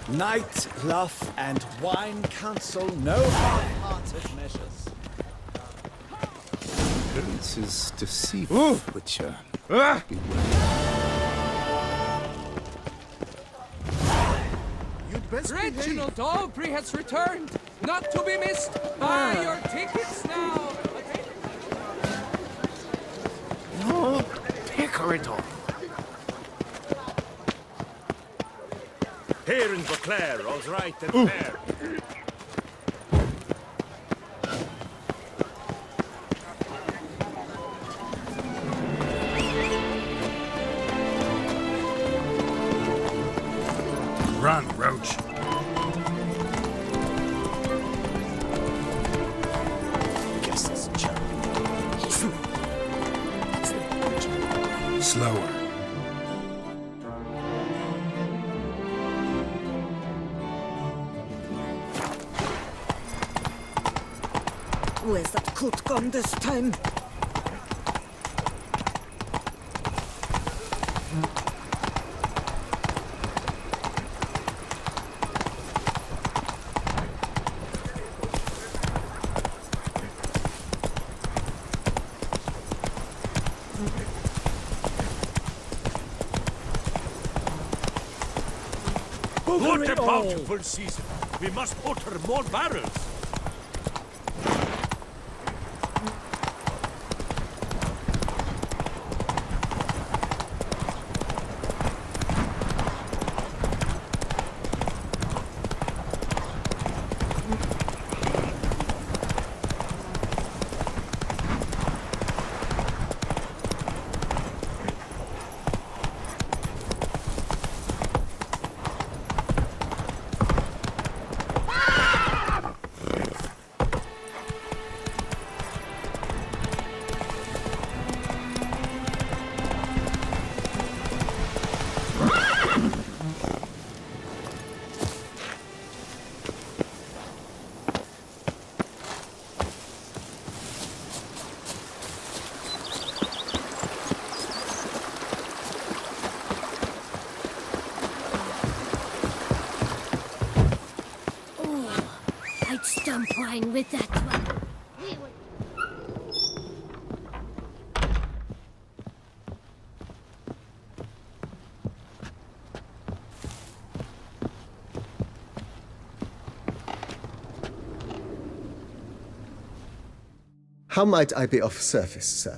Night, luff, and wine counsel no half-hearted measures. Appearance is deceitful, Witcher. Beware. Reginald Aubrey has returned, not to be missed. Buy your tickets now. No, Picarito. Here in Beauclair, all's right and fair. Run, Roach. Guess it's cherry. Slower. Where's that coot gone this time? What a bountiful season! We must utter more barrels! I'd stump wine with that one. How might I be of service, sir?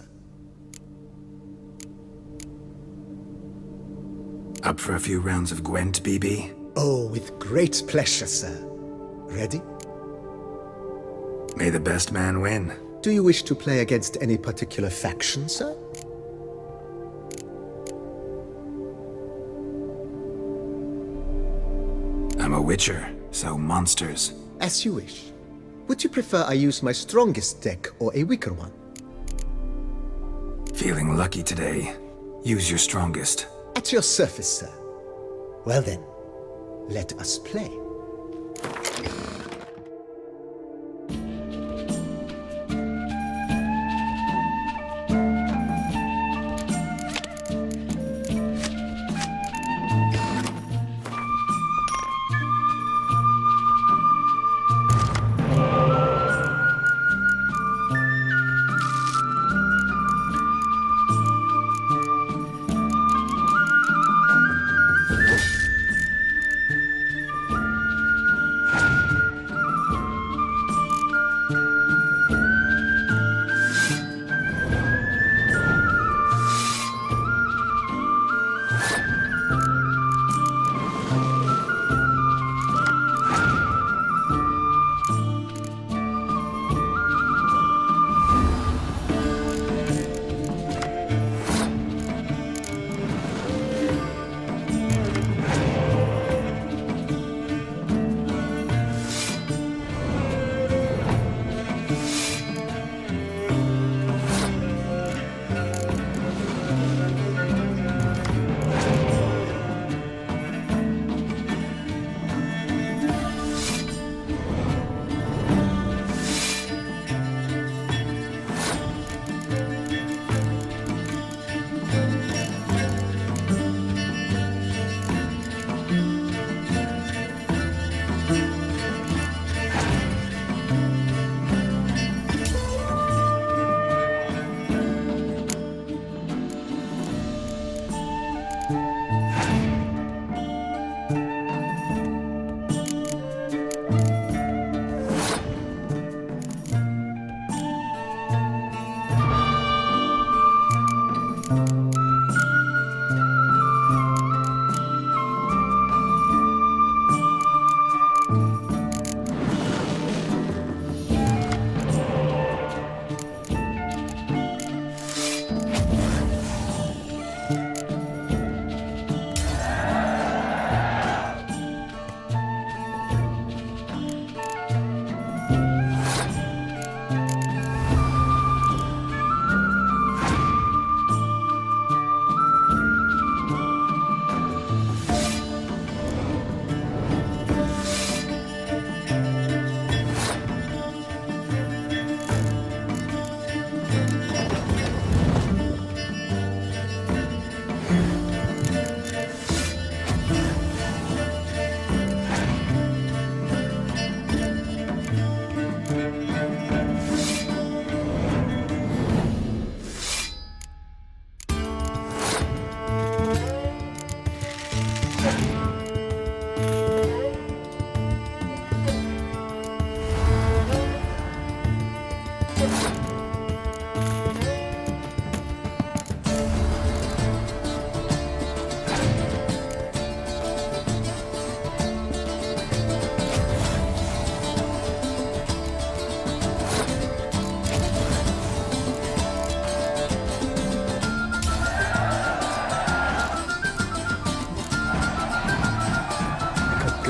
Up for a few rounds of Gwent, BB? Oh, with great pleasure, sir. Ready? May the best man win. Do you wish to play against any particular faction, sir? I'm a Witcher, so monsters. As you wish. Would you prefer I use my strongest deck or a weaker one? Feeling lucky today. Use your strongest. At your service, sir. Well then, let us play.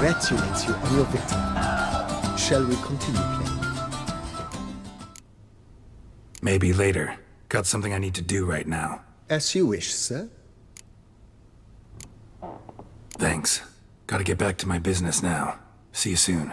congratulate you on your victory. Shall we continue playing? Maybe later. Got something I need to do right now. As you wish, sir. Thanks. Gotta get back to my business now. See you soon.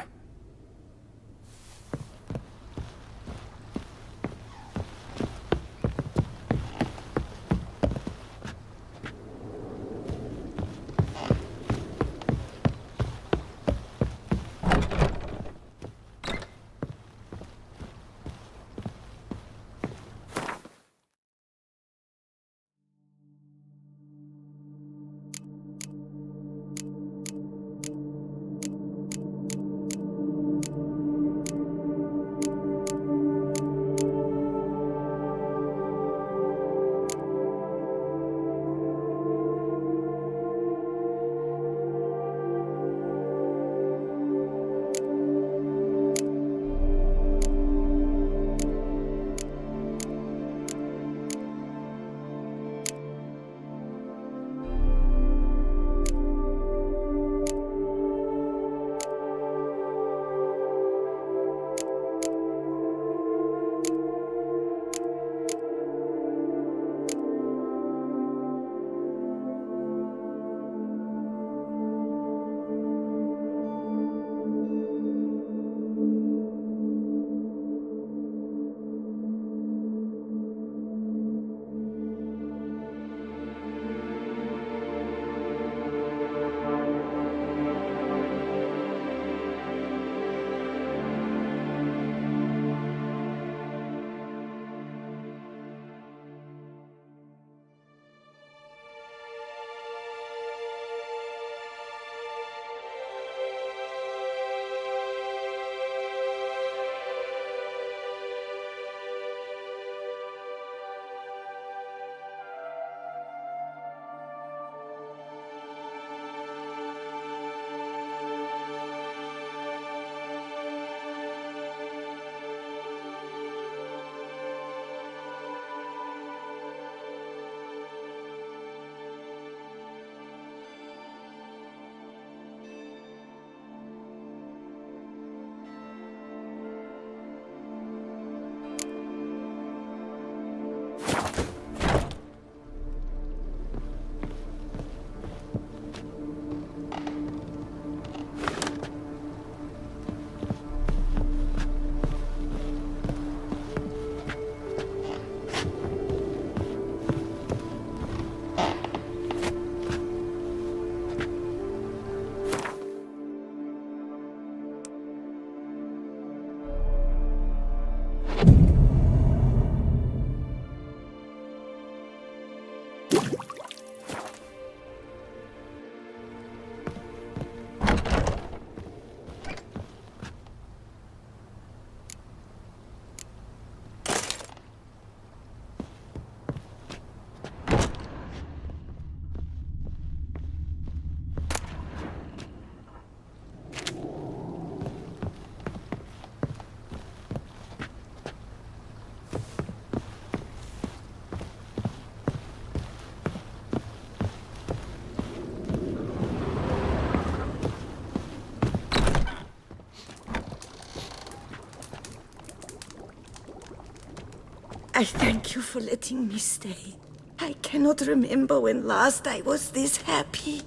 I thank you for letting me stay. I cannot remember when last I was this happy.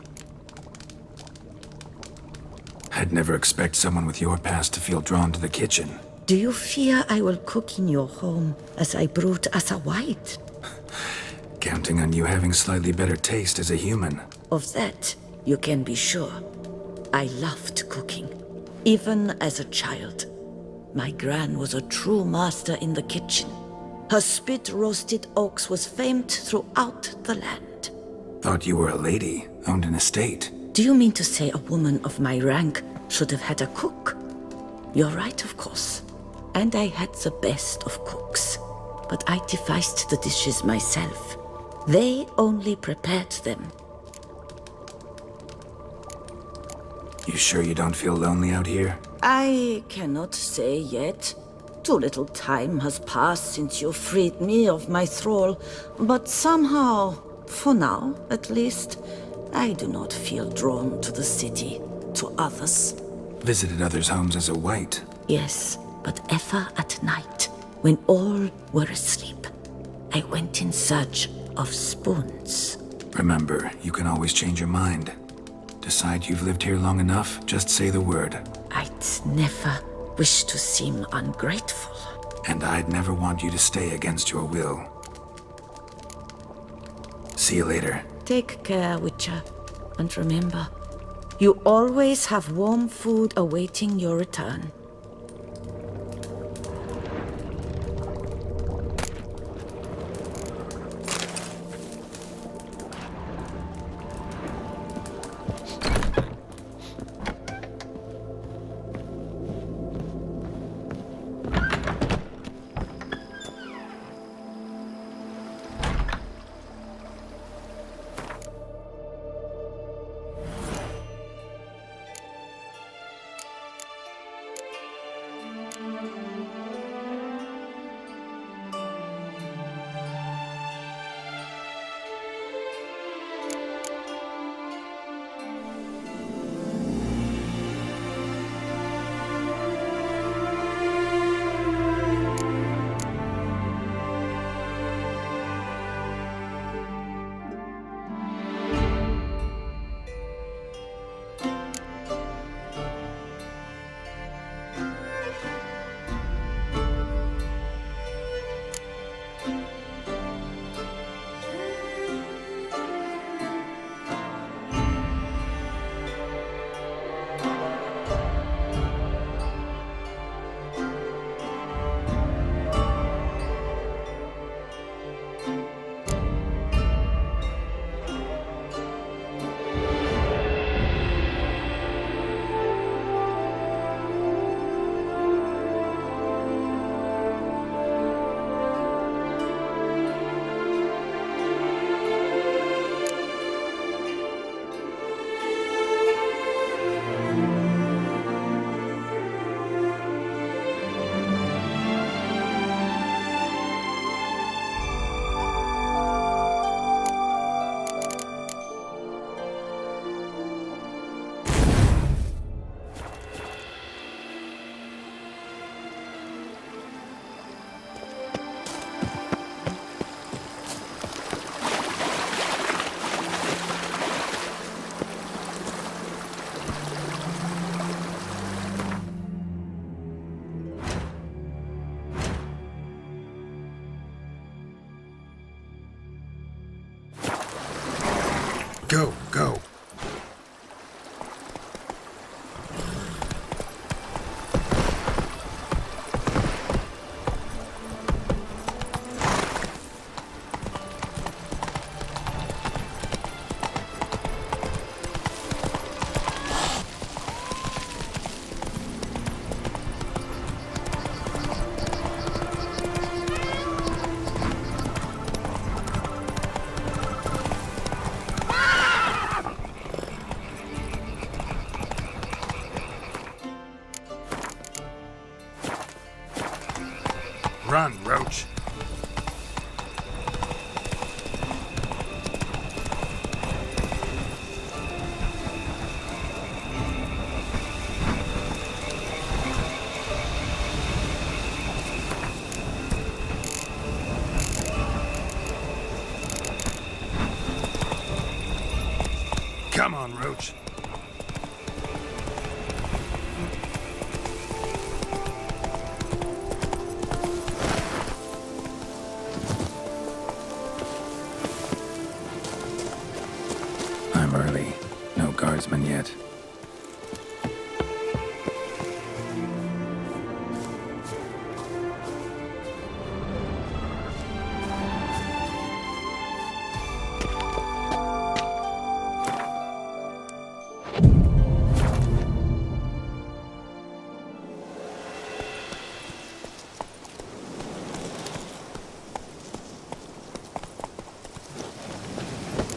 I'd never expect someone with your past to feel drawn to the kitchen. Do you fear I will cook in your home as I brewed as a white? Counting on you having slightly better taste as a human. Of that, you can be sure. I loved cooking, even as a child. My gran was a true master in the kitchen. Her spit-roasted oaks was famed throughout the land. Thought you were a lady, owned an estate. Do you mean to say a woman of my rank should have had a cook? You're right, of course. And I had the best of cooks. But I devised the dishes myself. They only prepared them. You sure you don't feel lonely out here? I cannot say yet. Too little time has passed since you freed me of my thrall, but somehow, for now at least, I do not feel drawn to the city. to others. Visited others' homes as a white. Yes, but ever at night, when all were asleep, I went in search of spoons. Remember, you can always change your mind. Decide you've lived here long enough, just say the word. I'd never wish to seem ungrateful. And I'd never want you to stay against your will. See you later. Take care, Witcher. And remember, you always have warm food awaiting your return. Go, go. Run, Roach. Come on, Roach. I'm early. No guardsmen yet.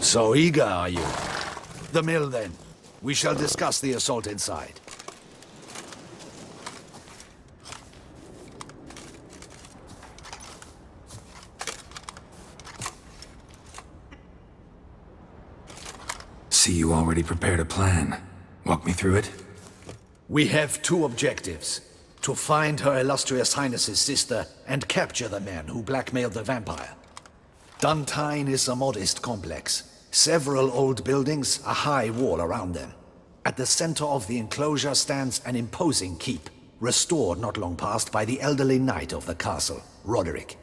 So eager, are you? The mill, then. We shall discuss the assault inside. See, you already prepared a plan. Walk me through it. We have two objectives. To find Her Illustrious Highness's sister and capture the man who blackmailed the vampire. Duntine is a modest complex. Several old buildings, a high wall around them. At the center of the enclosure stands an imposing keep, restored not long past by the elderly knight of the castle, Roderick.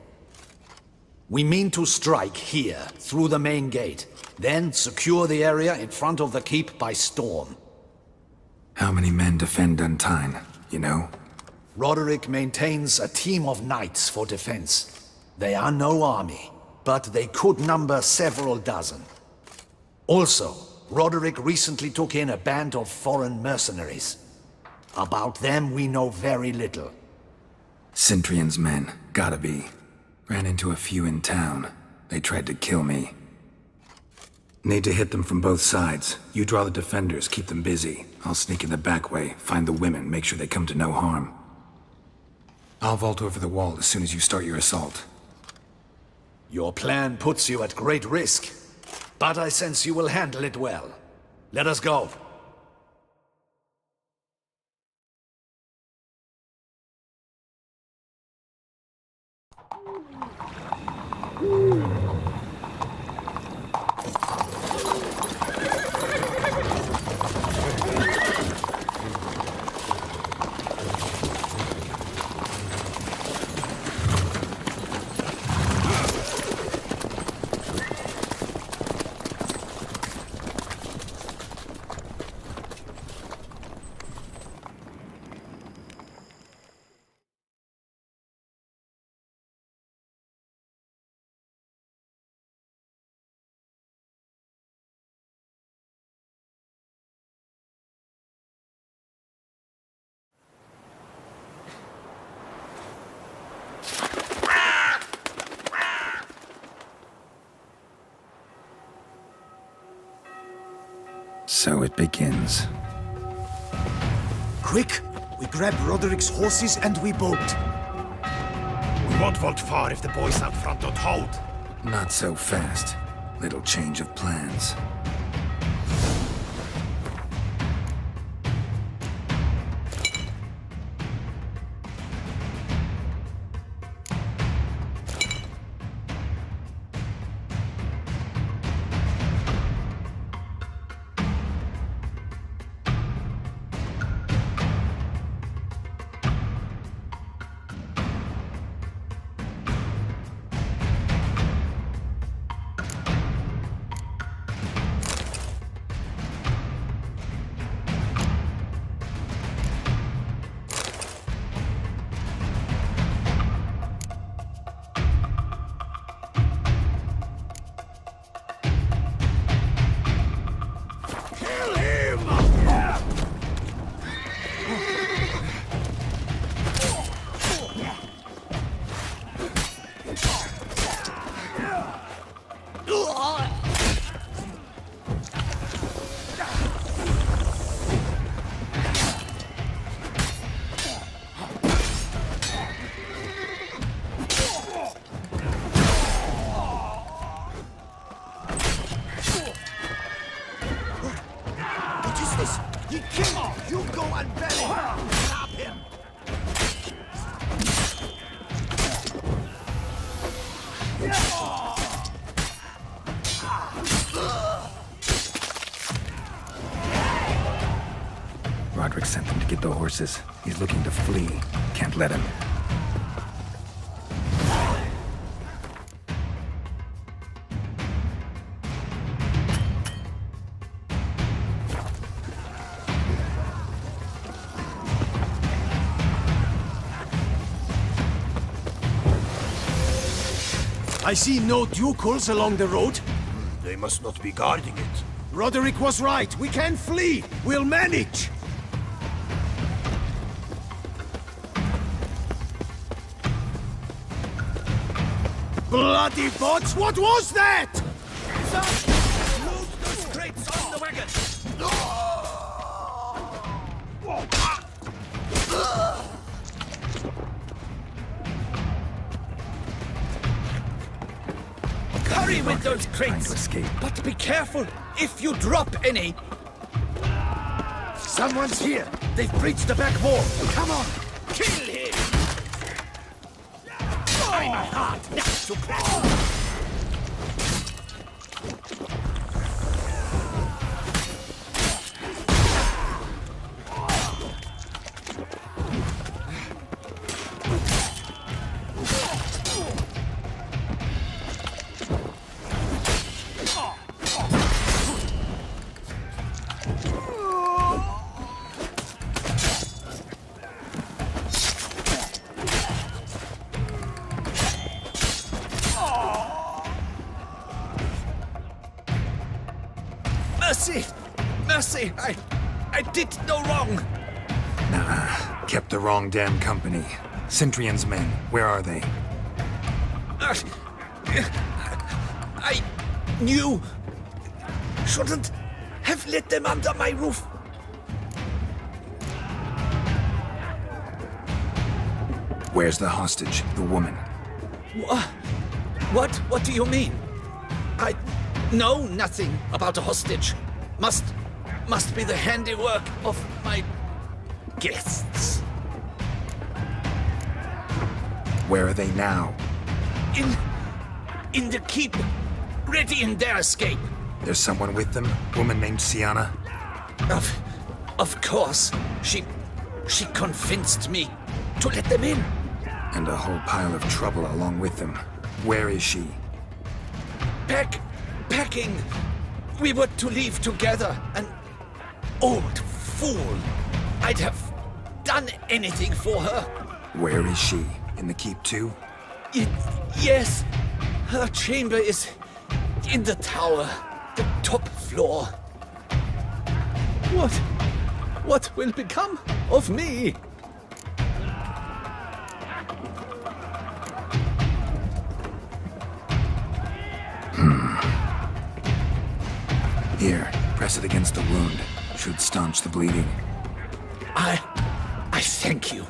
We mean to strike here, through the main gate, then secure the area in front of the keep by storm. How many men defend Duntine, you know? Roderick maintains a team of knights for defense. They are no army, but they could number several dozen. Also, Roderick recently took in a band of foreign mercenaries. About them we know very little. Cintrian's men, gotta be. Ran into a few in town. They tried to kill me. Need to hit them from both sides. You draw the defenders, keep them busy. I'll sneak in the back way, find the women, make sure they come to no harm. I'll vault over the wall as soon as you start your assault. Your plan puts you at great risk, but I sense you will handle it well. Let us go. So it begins. Quick! We grab Roderick's horses and we bolt. We won't vault far if the boys out front don't hold. Not so fast. Little change of plans. Roderick sent them to get the horses. He's looking to flee. Can't let him. I see no ducals along the road. They must not be guarding it. Roderick was right. We can flee. We'll manage. Bloody bots! What was that? Loot those crates on the wagon! Hurry with those Trying crates! to escape. But be careful if you drop any. Someone's here! They've breached the back wall! Come on! Kill him! I'm a hard nut to crack! Mercy! Mercy! I did no wrong! Nah, kept the wrong damn company. Centrion's men, where are they? I knew... Shouldn't have let them under my roof. Where's the hostage, the woman? What do you mean? I know nothing about a hostage. Must be the handiwork of my guests. Where are they now? In the keep, ready in their escape. There's someone with them? Woman named Syanna? Of course. She convinced me to let them in. And a whole pile of trouble along with them. Where is she? Packing. We were to leave together. An old fool. I'd have done anything for her. Where is she? In the keep too? Yes. Her chamber is in the tower. The top floor. What will become of me? Here, press it against the wound. Should staunch the bleeding. I thank you.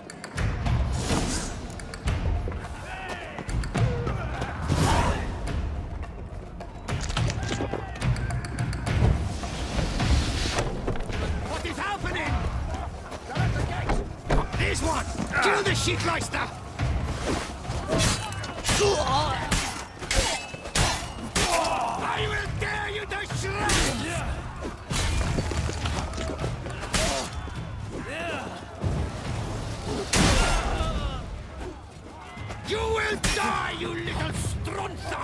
What is happening? Here's one! Kill the Shitleister! I will tear you to shreds! You will die, you little stronza!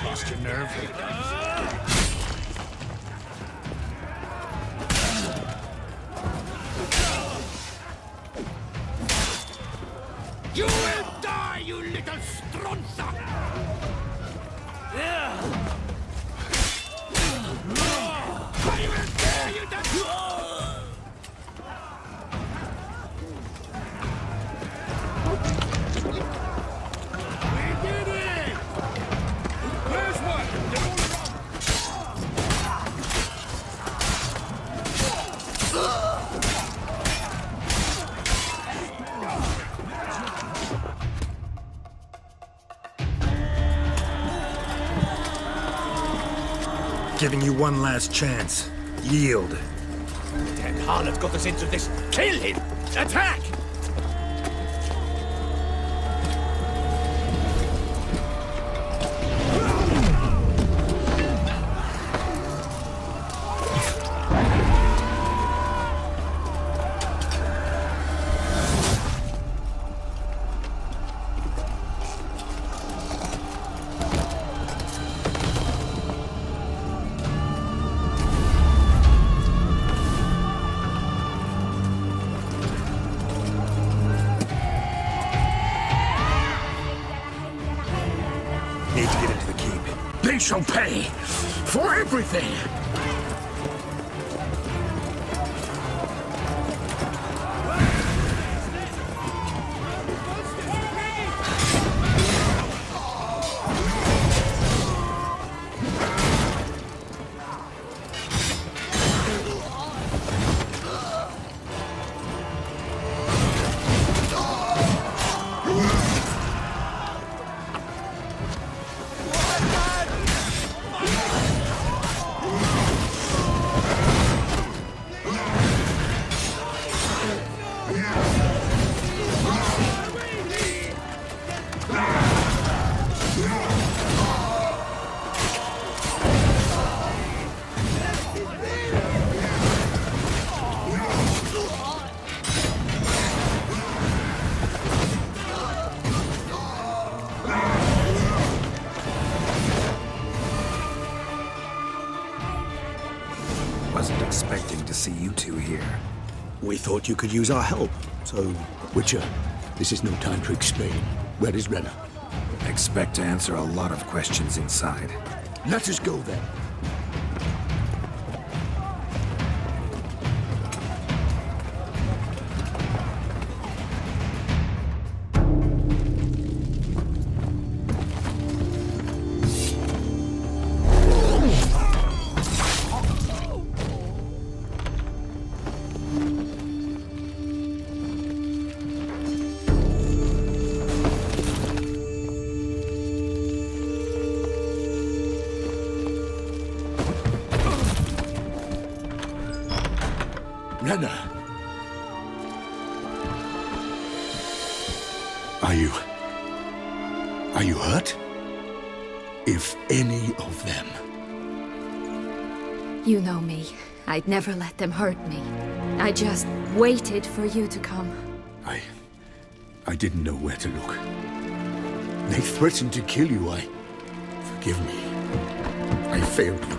Lost your nerve? You will die, you little stronza! I will tear you to... We did it! There's one! They're all around. Giving you one last chance. Yield. That harlot got us into this. Kill him! Attack! Need to get into the keep. They shall pay for everything! Wasn't expecting to see you two here. We thought you could use our help, so... Witcher, this is no time to explain. Where is Renna? Expect to answer a lot of questions inside. Let us go then. Renna! Are you hurt? If any of them. You know me. I'd never let them hurt me. I just waited for you to come. I didn't know where to look. They threatened to kill you. Forgive me. I failed you.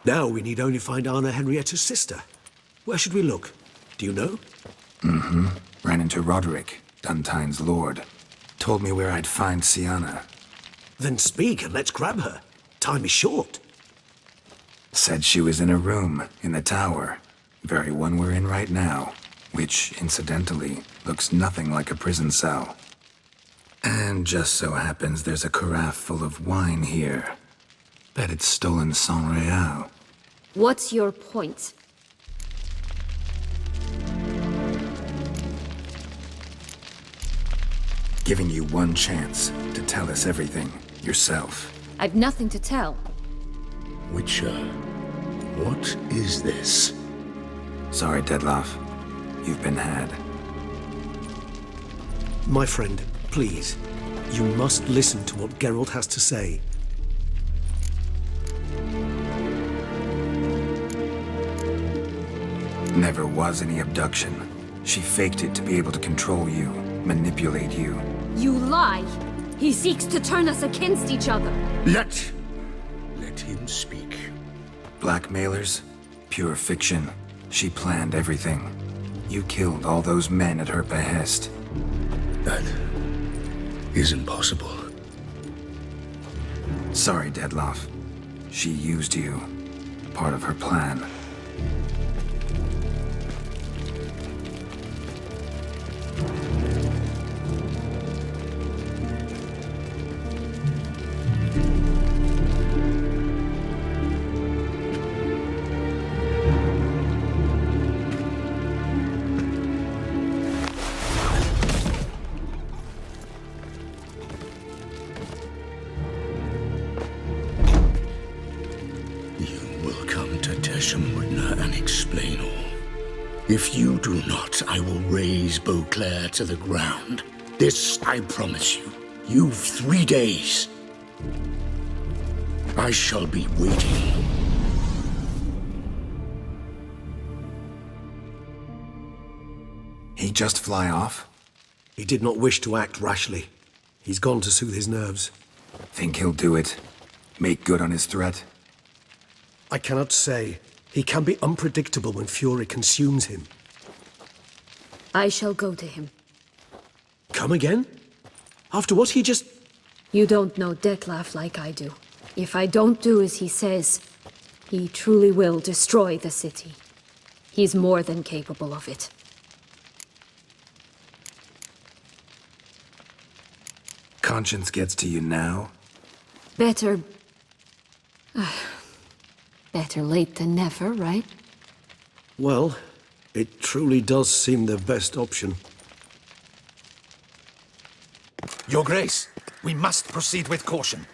Now we need only find Anna Henrietta's sister. Where should we look? Do you know? Mm-hmm. Ran into Roderick, Duntine's lord. Told me where I'd find Syanna. Then speak and let's grab her. Time is short. Said she was in a room in the tower. Very one we're in right now. Which, incidentally, looks nothing like a prison cell. And just so happens there's a carafe full of wine here. Bet it's stolen Sans Real. What's your point? Giving you one chance to tell us everything yourself. I've nothing to tell. Witcher, what is this? Sorry, Dettlaff. You've been had. My friend, please. You must listen to what Geralt has to say. Never was any abduction. She faked it to be able to control you, manipulate you. You lie! He seeks to turn us against each other. Let him speak. Blackmailers? Pure fiction. She planned everything. You killed all those men at her behest. That is impossible. Sorry, Dettlaff. She used you. Part of her plan. And explain all. If you do not, I will raise Beauclair to the ground. This I promise you. You've 3 days. I shall be waiting. He just fly off? He did not wish to act rashly. He's gone to soothe his nerves. Think he'll do it? Make good on his threat? I cannot say. He can be unpredictable when fury consumes him. I shall go to him. Come again? After what he just... You don't know Dettlaff like I do. If I don't do as he says, he truly will destroy the city. He's more than capable of it. Conscience gets to you now? Better... better late than never, right? Well, it truly does seem the best option. Your Grace, we must proceed with caution.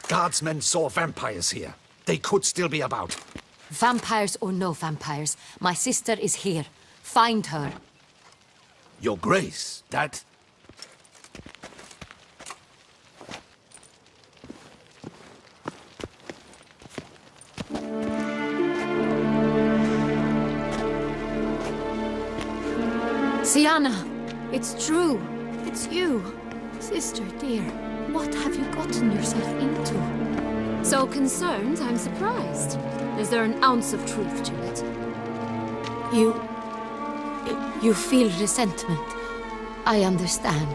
Guardsmen saw vampires here. They could still be about. Vampires or no vampires, my sister is here. Find her. Your Grace, that... Syanna, it's true. It's you. Sister, dear, what have you gotten yourself into? So concerned, I'm surprised. Is there an ounce of truth to it? You feel resentment. I understand.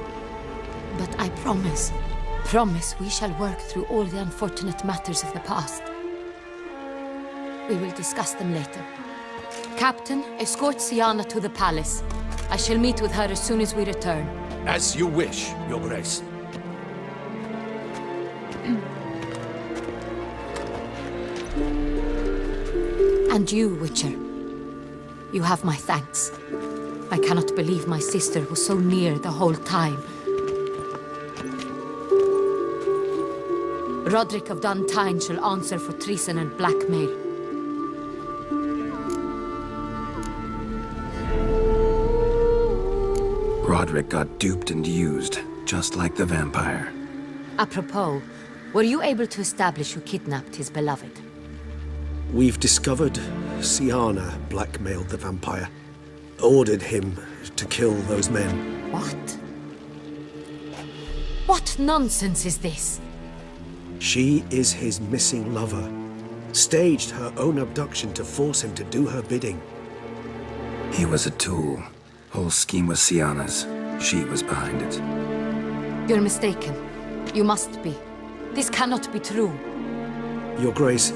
But I promise we shall work through all the unfortunate matters of the past. We will discuss them later. Captain, escort Syanna to the palace. I shall meet with her as soon as we return. As you wish, Your Grace. And you, Witcher. You have my thanks. I cannot believe my sister was so near the whole time. Roderick of Duntine shall answer for treason and blackmail. Roderick got duped and used, just like the vampire. Apropos, were you able to establish who kidnapped his beloved? We've discovered Syanna blackmailed the vampire. Ordered him to kill those men. What? What nonsense is this? She is his missing lover. Staged her own abduction to force him to do her bidding. He was a tool. Whole scheme was Syanna's. She was behind it. You're mistaken. You must be. This cannot be true. Your Grace,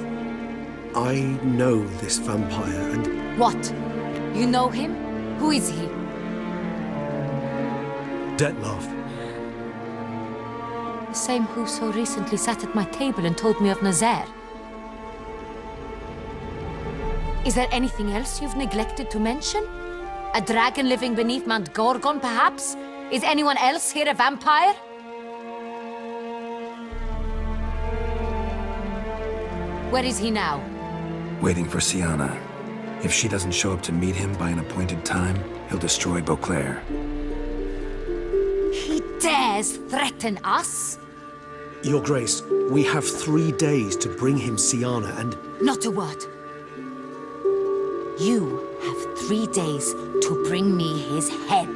I know this vampire and... What? You know him? Who is he? Dettlaff. The same who so recently sat at my table and told me of Nazaire. Is there anything else you've neglected to mention? A dragon living beneath Mount Gorgon, perhaps? Is anyone else here a vampire? Where is he now? Waiting for Syanna. If she doesn't show up to meet him by an appointed time, he'll destroy Beauclair. He dares threaten us? Your Grace, we have 3 days to bring him Syanna and... Not a word. You have 3 days to bring me his head.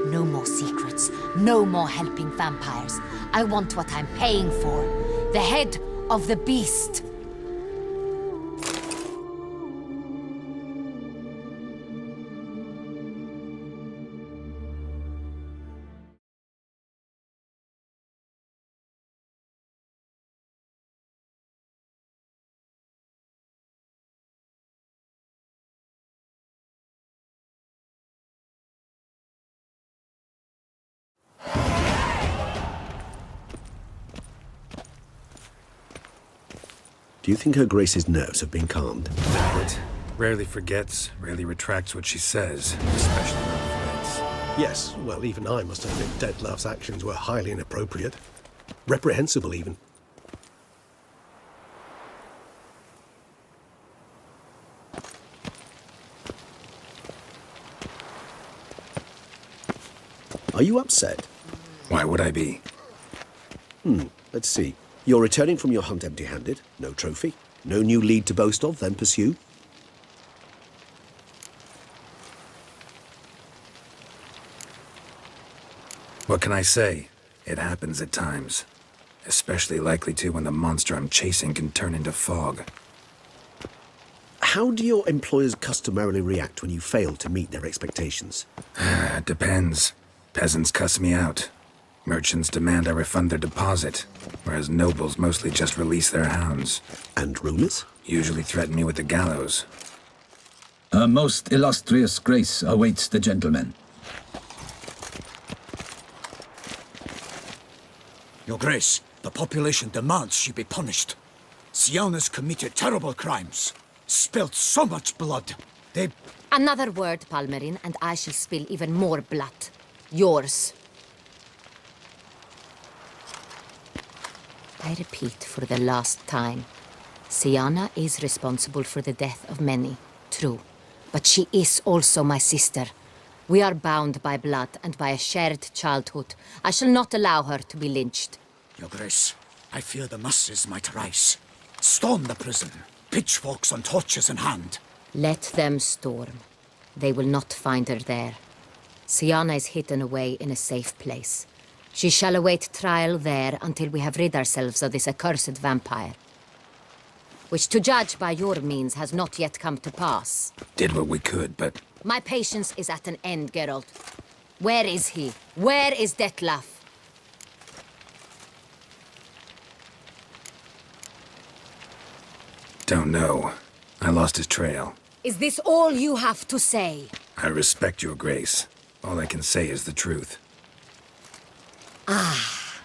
No more secrets. No more helping vampires. I want what I'm paying for. The head of the beast. Do you think Her Grace's nerves have been calmed? But rarely forgets, rarely retracts what she says, especially around fights. Yes, well, even I must admit Dettlaff's actions were highly inappropriate. Reprehensible, even. Are you upset? Why would I be? Let's see. You're returning from your hunt empty-handed. No trophy. No new lead to boast of, then pursue. What can I say? It happens at times. Especially likely to when the monster I'm chasing can turn into fog. How do your employers customarily react when you fail to meet their expectations? It depends. Peasants cuss me out. Merchants demand I refund their deposit, whereas nobles mostly just release their hounds. And rulers? Usually threaten me with the gallows. A most illustrious grace awaits the gentleman. Your Grace, the population demands she be punished. Syanna's committed terrible crimes. Spilt so much blood. They... Another word, Palmerin, and I shall spill even more blood. Yours. I repeat for the last time. Syanna is responsible for the death of many, true. But she is also my sister. We are bound by blood and by a shared childhood. I shall not allow her to be lynched. Your Grace, I fear the masses might rise. Storm the prison, pitchforks and torches in hand. Let them storm. They will not find her there. Syanna is hidden away in a safe place. She shall await trial there until we have rid ourselves of this accursed vampire. Which, to judge by your means, has not yet come to pass. Did what we could, but... My patience is at an end, Geralt. Where is he? Where is Detlef? Don't know. I lost his trail. Is this all you have to say? I respect your grace. All I can say is the truth. Ah.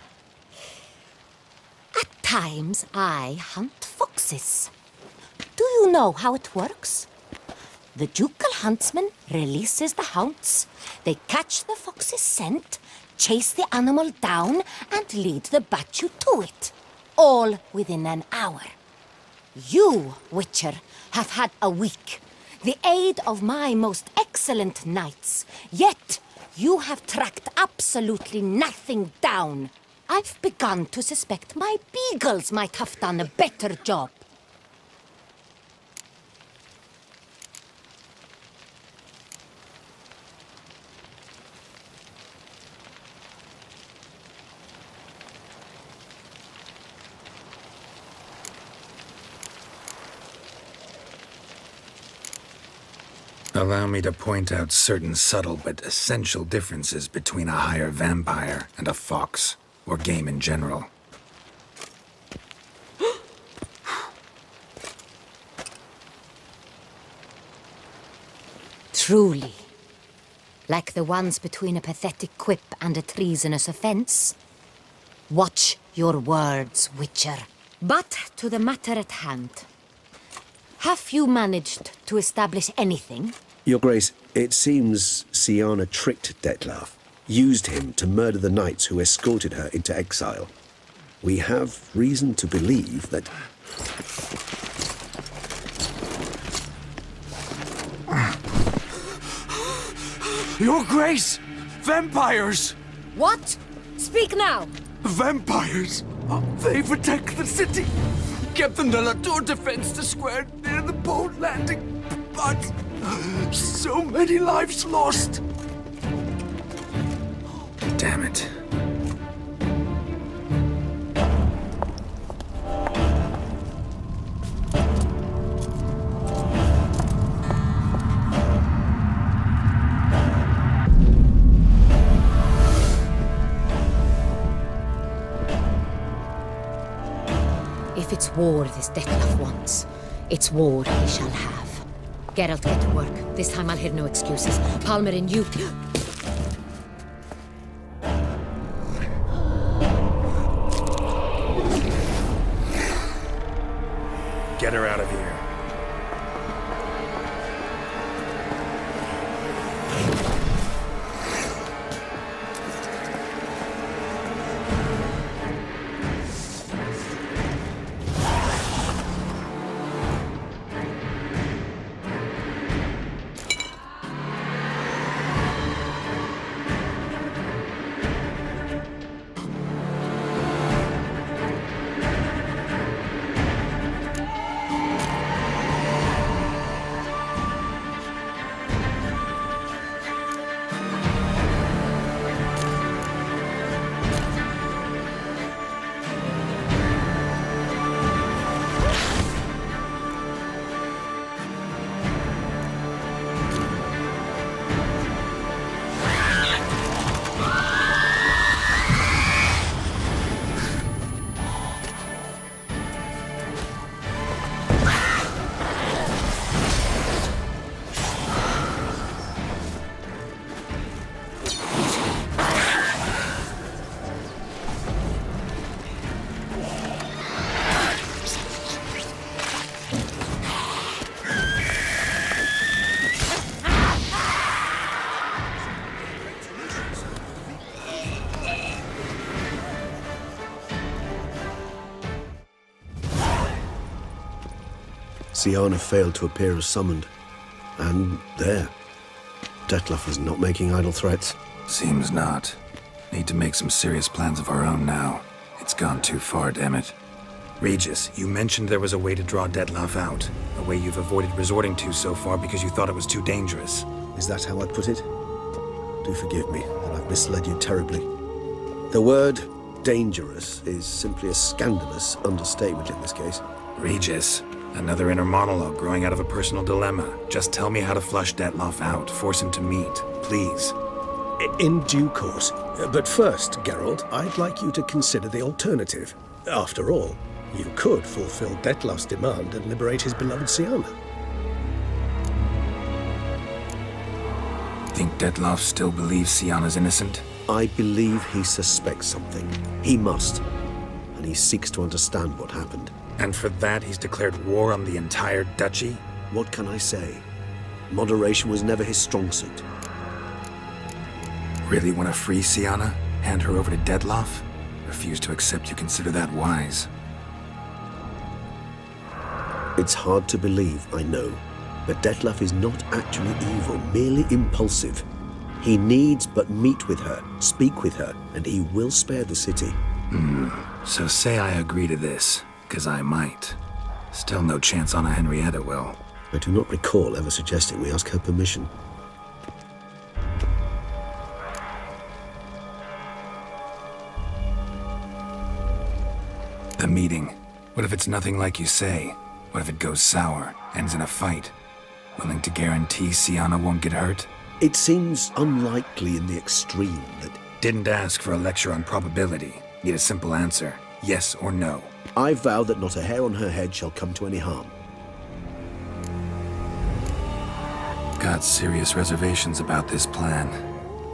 At times, I hunt foxes. Do you know how it works? The ducal huntsman releases the hounds. They catch the fox's scent, chase the animal down, and lead the battue to it. All within an hour. You, Witcher, have had a week. The aid of my most excellent knights. Yet, you have tracked absolutely nothing down. I've begun to suspect my beagles might have done a better job. Allow me to point out certain subtle but essential differences between a higher vampire and a fox, or game in general. Truly. Like the ones between a pathetic quip and a treasonous offense. Watch your words, Witcher. But to the matter at hand. Have you managed to establish anything? Your Grace, it seems Syanna tricked Detlef, used him to murder the knights who escorted her into exile. We have reason to believe that... Your Grace! Vampires! What? Speak now! Vampires! They protect the city! Captain de la Tour defends the square near the boat landing, but so many lives lost! Damn it. If it's war this Detlef wants, it's war he shall have. Geralt, get to work. This time I'll hear no excuses. Palmer and you... Get her out of here. Syanna failed to appear as summoned. And there. Detlef is not making idle threats. Seems not. Need to make some serious plans of our own now. It's gone too far, damn it. Regis, you mentioned there was a way to draw Detlef out. A way you've avoided resorting to so far because you thought it was too dangerous. Is that how I put it? Do do forgive me that I've misled you terribly. The word dangerous is simply a scandalous understatement in this case. Regis, another inner monologue growing out of a personal dilemma. Just tell me how to flush Detloff out, force him to meet, please. In due course. But first, Geralt, I'd like you to consider the alternative. After all, you could fulfill Detloff's demand and liberate his beloved Syanna. Think Detloff still believes Syanna's innocent? I believe he suspects something. He must. And he seeks to understand what happened. And for that, he's declared war on the entire duchy? What can I say? Moderation was never his strong suit. Really want to free Syanna? Hand her over to Detloff? Refuse to accept you consider that wise. It's hard to believe, I know. But Detloff is not actually evil, merely impulsive. He needs but meet with her, speak with her, and he will spare the city. So say I agree to this, 'cause I might. Still no chance Anna Henrietta will. I do not recall ever suggesting we ask her permission. The meeting. What if it's nothing like you say? What if it goes sour, ends in a fight? Willing to guarantee Syanna won't get hurt? It seems unlikely in the extreme that... Didn't ask for a lecture on probability. Need a simple answer. Yes or no. I vow that not a hair on her head shall come to any harm. Got serious reservations about this plan.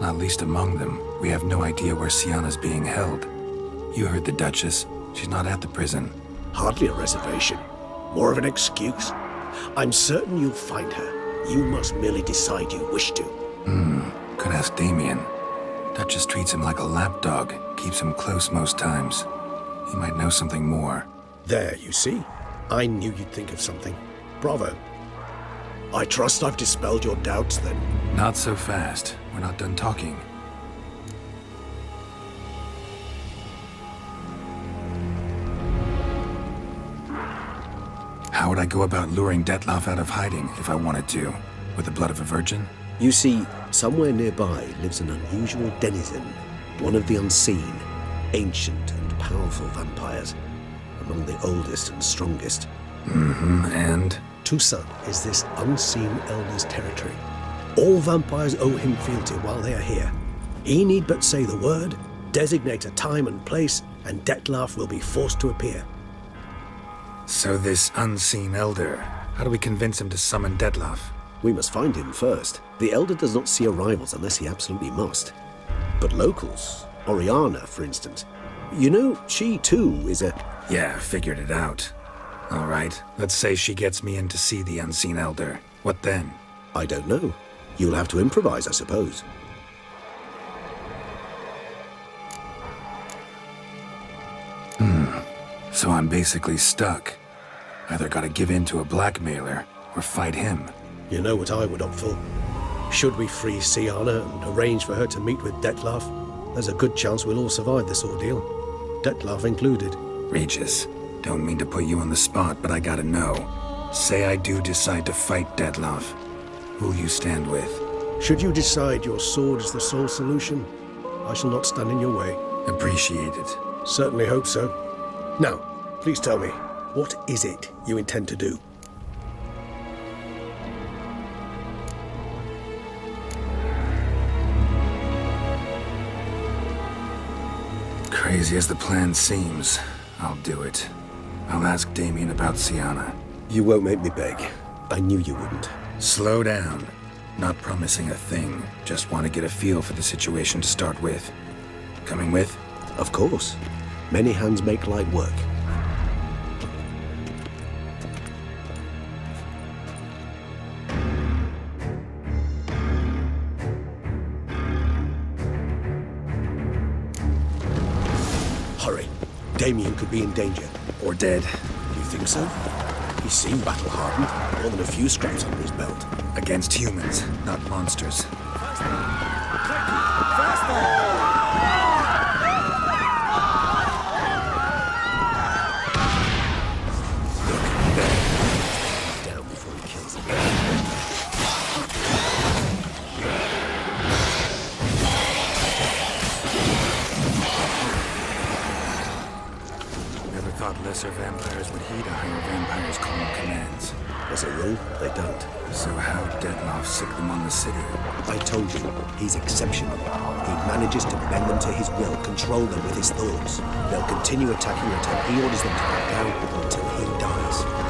Not least among them, we have no idea where Syanna's being held. You heard the Duchess. She's not at the prison. Hardly a reservation. More of an excuse. I'm certain you'll find her. You must merely decide you wish to. Could ask Damien. Duchess treats him like a lapdog. Keeps him close most times. He might know something more. There, you see? I knew you'd think of something. Bravo. I trust I've dispelled your doubts, then. Not so fast. We're not done talking. How would I go about luring Detloff out of hiding if I wanted to? With the blood of a virgin? You see, somewhere nearby lives an unusual denizen, one of the unseen, ancient and powerful vampires, among the oldest and strongest. And? Toussaint is this unseen elder's territory. All vampires owe him fealty while they are here. He need but say the word, designate a time and place, and Detloff will be forced to appear. So this unseen elder, how do we convince him to summon Detloff? We must find him first. The elder does not see arrivals unless he absolutely must. But locals, Oriana, for instance, you know, she too is a... Yeah, figured it out. All right, let's say she gets me in to see the unseen elder. What then? I don't know. You'll have to improvise, I suppose. So I'm basically stuck. Either gotta give in to a blackmailer, or fight him. You know what I would opt for? Should we free Syanna and arrange for her to meet with Detloff, there's a good chance we'll all survive this ordeal. Detloff included. Regis, don't mean to put you on the spot, but I gotta know. Say I do decide to fight Detloff. Who'll you stand with? Should you decide your sword is the sole solution, I shall not stand in your way. Appreciate it. Certainly hope so. Now, please tell me, what is it you intend to do? Crazy as the plan seems, I'll do it. I'll ask Damien about Syanna. You won't make me beg. I knew you wouldn't. Slow down. Not promising a thing. Just want to get a feel for the situation to start with. Coming with? Of course. Many hands make light work. Hurry. Damien could be in danger. Or dead. Do you think so? He seemed battle-hardened. More than a few scraps under his belt. Against humans, not monsters. Down before he kills him. lesser vampires would heed a higher vampire's calm commands. As a rule, they don't. So how'd Dettlaff sick them on the city? I told you, he's exceptional. He manages to bend them to his will, control them with his thoughts. They'll continue attacking until he orders them to back down, until he dies.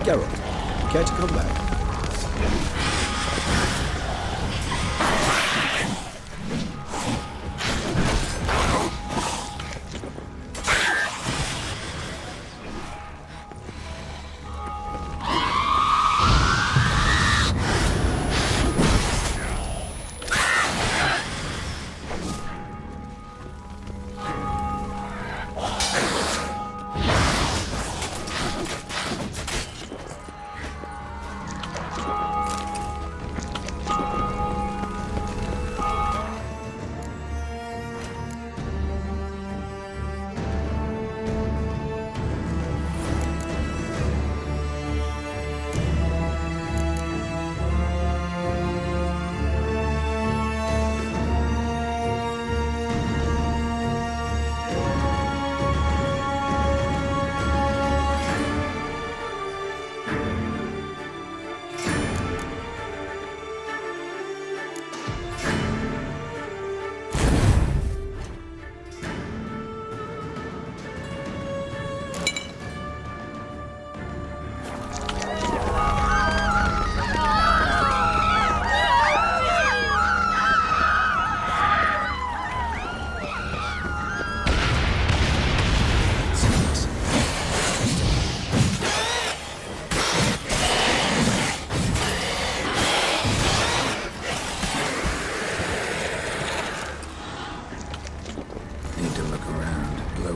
Geralt, care to come back?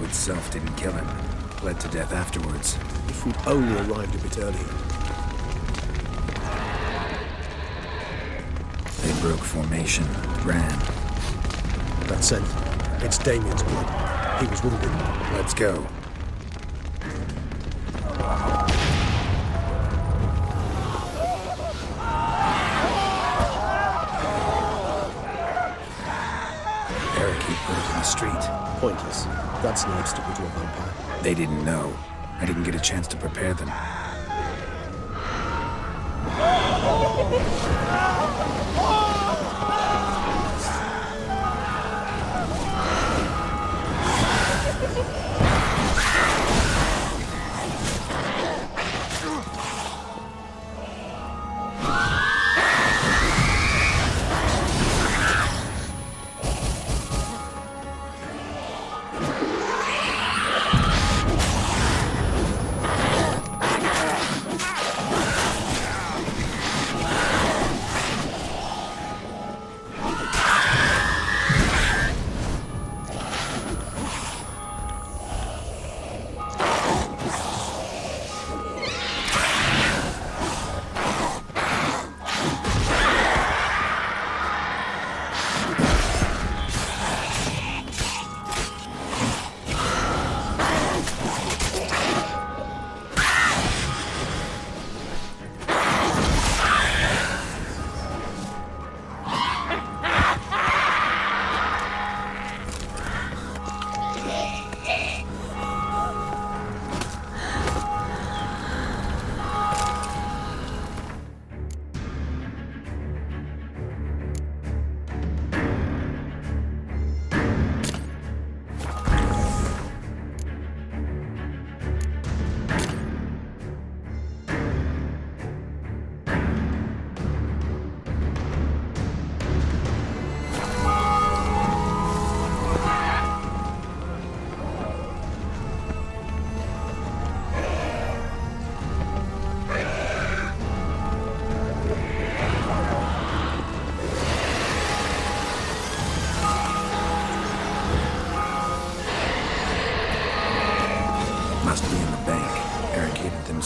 Itself didn't kill him. Bled to death afterwards. If we'd only arrived a bit earlier. They broke formation, ran. That scent. It's Damien's blood. He was wounded. Let's go. Parakeet put it in the street. Pointless. That's no obstacle to a vampire. They didn't know. I didn't get a chance to prepare them.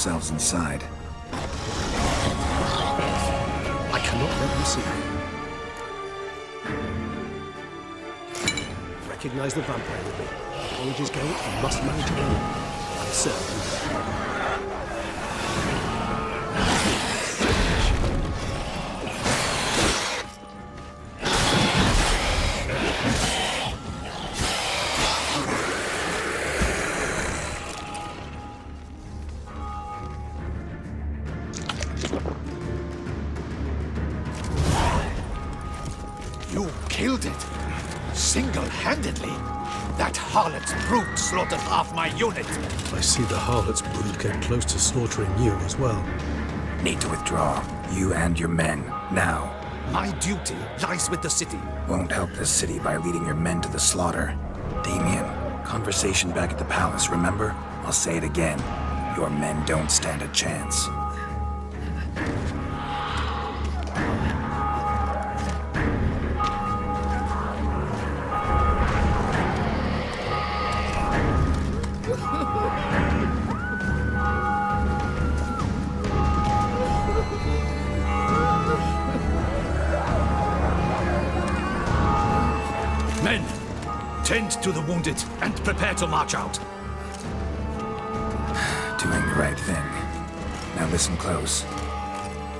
themselves inside. I cannot let them see me. Recognize the vampire with me. Apologies go, you must manage it alone. I serve You killed it! Single-handedly! That harlot's brood slaughtered half my unit! I see the harlot's brood get close to slaughtering you as well. Need to withdraw. You and your men. Now. My duty lies with the city. Won't help the city by leading your men to the slaughter. Damien, conversation back at the palace, remember? I'll say it again. Your men don't stand a chance. Men, tend to the wounded and prepare to march out. Doing the right thing. Now listen close.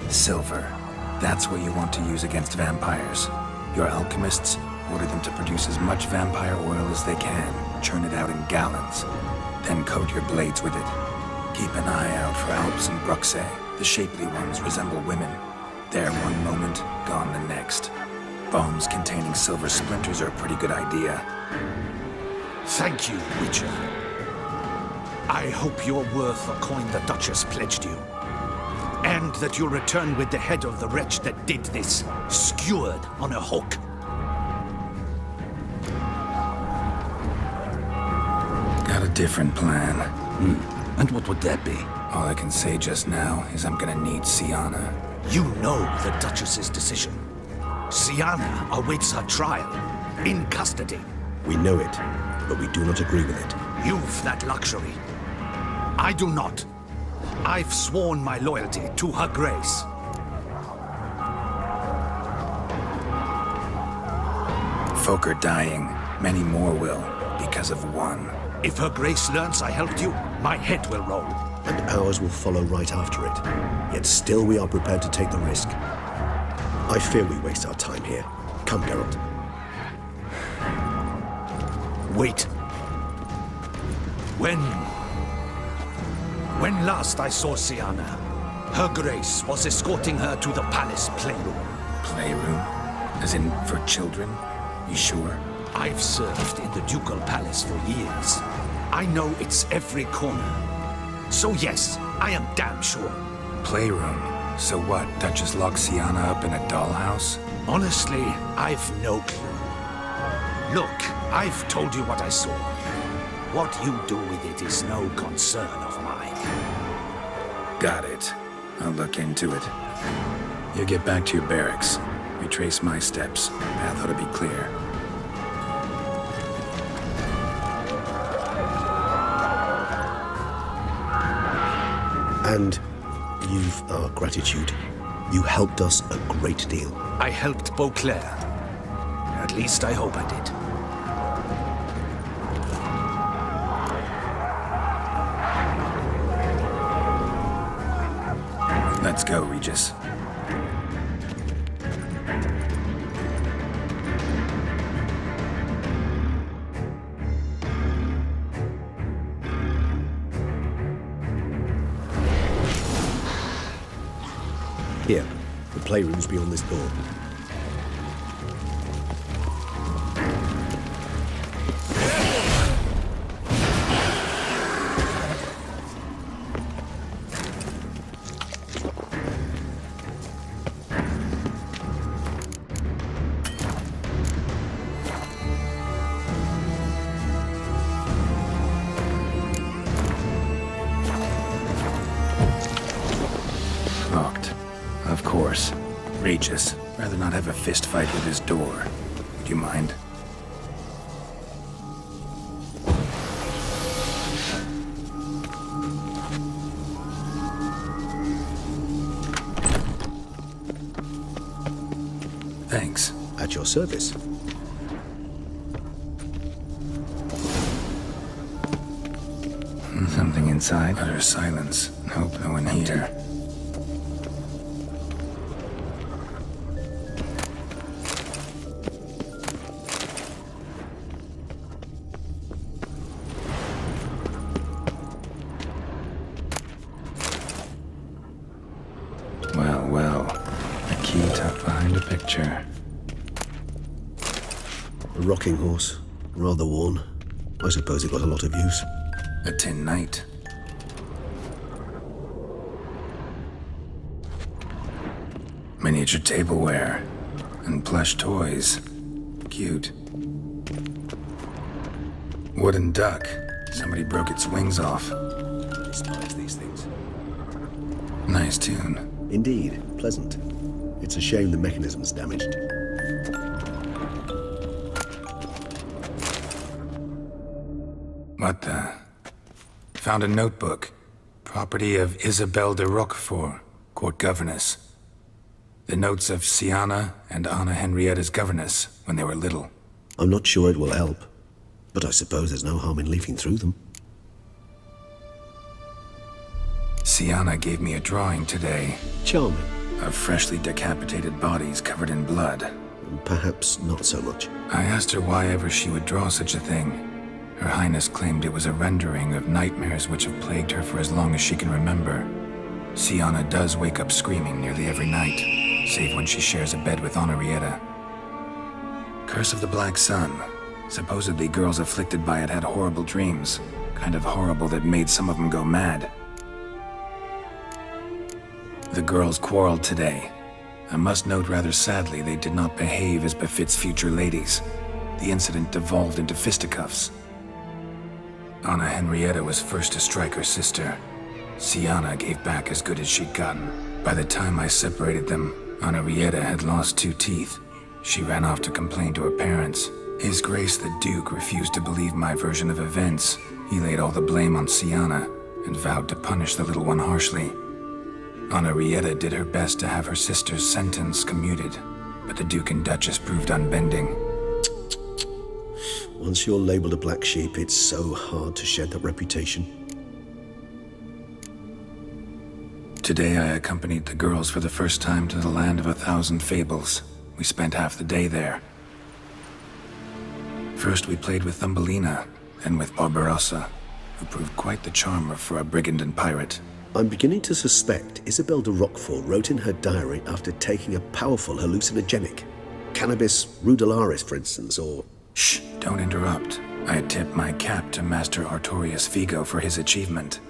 Silver. That's what you want to use against vampires. Your alchemists order them to produce as much vampire oil as they can, churn it out in gallons, then coat your blades with it. Keep an eye out for Alps and Bruxae. The shapely ones resemble women. There one moment, gone the next. Bombs containing silver splinters are a pretty good idea. Thank you, Witcher. I hope you're worth the coin the Duchess pledged you. And that you'll return with the head of the wretch that did this, skewered on a hook. Got a different plan. And what would that be? All I can say just now is I'm gonna need Syanna. You know the Duchess's decision. Syanna awaits her trial, in custody. We know it, but we do not agree with it. You've that luxury. I do not. I've sworn my loyalty to her grace. Folk are dying. Many more will, because of one. If her grace learns I helped you, my head will roll. And ours will follow right after it. Yet still we are prepared to take the risk. I fear we waste our time here. Come, Geralt. Wait. When last I saw Syanna, her grace was escorting her to the palace playroom. Playroom? As in, for children? You sure? I've served in the ducal palace for years. I know its every corner. So yes, I am damn sure. Playroom? So what, Duchess locked Syanna up in a dollhouse? Honestly, I've no clue. Look, I've told you what I saw. What you do with it is no concern of mine. Got it. I'll look into it. You get back to your barracks. Retrace my steps. Path ought to be clear. And you've our gratitude. You helped us a great deal. I helped Beauclair. At least I hope I did. Let's go, Regis. Here, the playroom's beyond this door. Locked. Of course. Regis. Rather not have a fist fight with his door. Do you mind? service. Something inside. Utter silence. Hope no one here. Well. A key tucked behind a picture. A rocking horse. Rather worn. I suppose it got a lot of use. A tin knight. Miniature tableware. And plush toys. Cute. Wooden duck. Somebody broke its wings off. I despise these things. Nice tune. Indeed, pleasant. It's a shame the mechanism's damaged. What the? Found a notebook. Property of Isabelle de Roquefort, court governess. The notes of Syanna and Anna Henrietta's governess when they were little. I'm not sure it will help, but I suppose there's no harm in leafing through them. Syanna gave me a drawing today. Charming. Of freshly decapitated bodies covered in blood. Perhaps not so much. I asked her why ever she would draw such a thing. Her Highness claimed it was a rendering of nightmares which have plagued her for as long as she can remember. Syanna does wake up screaming nearly every night, save when she shares a bed with Henrietta. Curse of the Black Sun. Supposedly girls afflicted by it had horrible dreams. Kind of horrible that made some of them go mad. The girls quarreled today. I must note rather sadly they did not behave as befits future ladies. The incident devolved into fisticuffs. Anna Henrietta was first to strike her sister. Syanna gave back as good as she'd gotten. By the time I separated them, Henrietta had lost 2 teeth. She ran off to complain to her parents. His Grace the Duke refused to believe my version of events. He laid all the blame on Syanna and vowed to punish the little one harshly. Henrietta did her best to have her sister's sentence commuted, but the Duke and Duchess proved unbending. Once you're labeled a black sheep, it's so hard to shed that reputation. Today I accompanied the girls for the first time to the land of 1,000 fables. We spent half the day there. First we played with Thumbelina, then with Barbarossa, who proved quite the charmer for a brigand and pirate. I'm beginning to suspect Isabelle de Roquefort wrote in her diary after taking a powerful hallucinogenic. Cannabis rudelaris, for instance, or... Shh, don't interrupt. I tip my cap to Master Artorius Vigo for his achievement.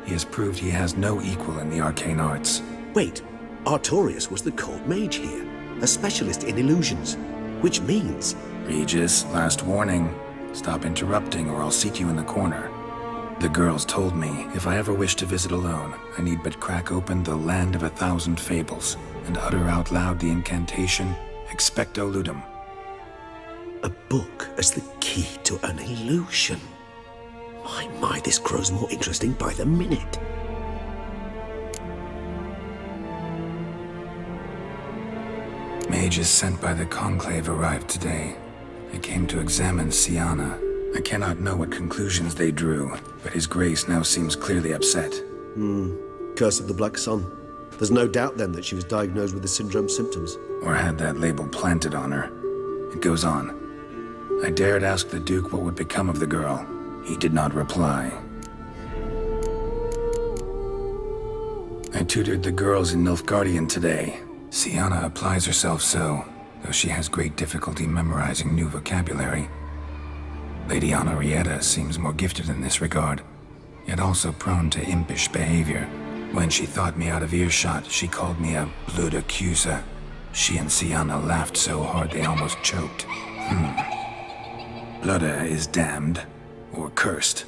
He has proved he has no equal in the arcane arts. Wait, Artorius was the court mage here, a specialist in illusions, which means... Regis, last warning. Stop interrupting or I'll seat you in the corner. The girls told me if I ever wish to visit alone, I need but crack open the land of 1,000 fables and utter out loud the incantation, Expecto Ludum. A book as the key to an illusion. My, this grows more interesting by the minute. Mages sent by the Conclave arrived today. They came to examine Syanna. I cannot know what conclusions they drew, but His Grace now seems clearly upset. Curse of the Black Sun. There's no doubt then that she was diagnosed with the syndrome symptoms. Or had that label planted on her. It goes on. I dared ask the Duke what would become of the girl. He did not reply. I tutored the girls in Nilfgaardian today. Syanna applies herself so, though she has great difficulty memorizing new vocabulary. Lady Henrietta seems more gifted in this regard, yet also prone to impish behavior. When she thought me out of earshot, she called me a blood accuser. She and Syanna laughed so hard they almost choked. Blooda is damned, or cursed.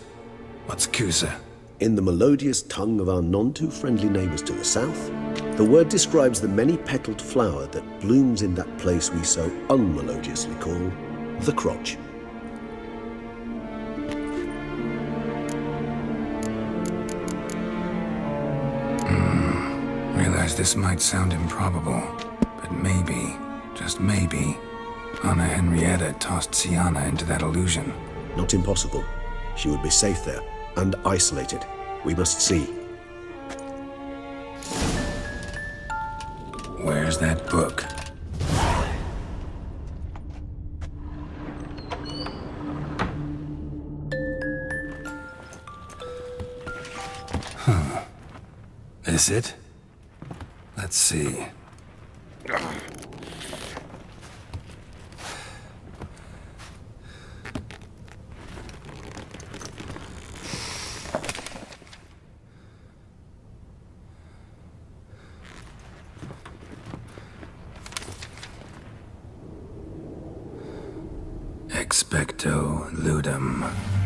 What's Cusa? In the melodious tongue of our none-too-friendly neighbors to the south, the word describes the many-petaled flower that blooms in that place we so unmelodiously call the crotch. Realize this might sound improbable, but maybe, just maybe, Anna Henrietta tossed Syanna into that illusion. Not impossible. She would be safe there, and isolated. We must see. Where's that book? This it? Let's see. Expecto ludum.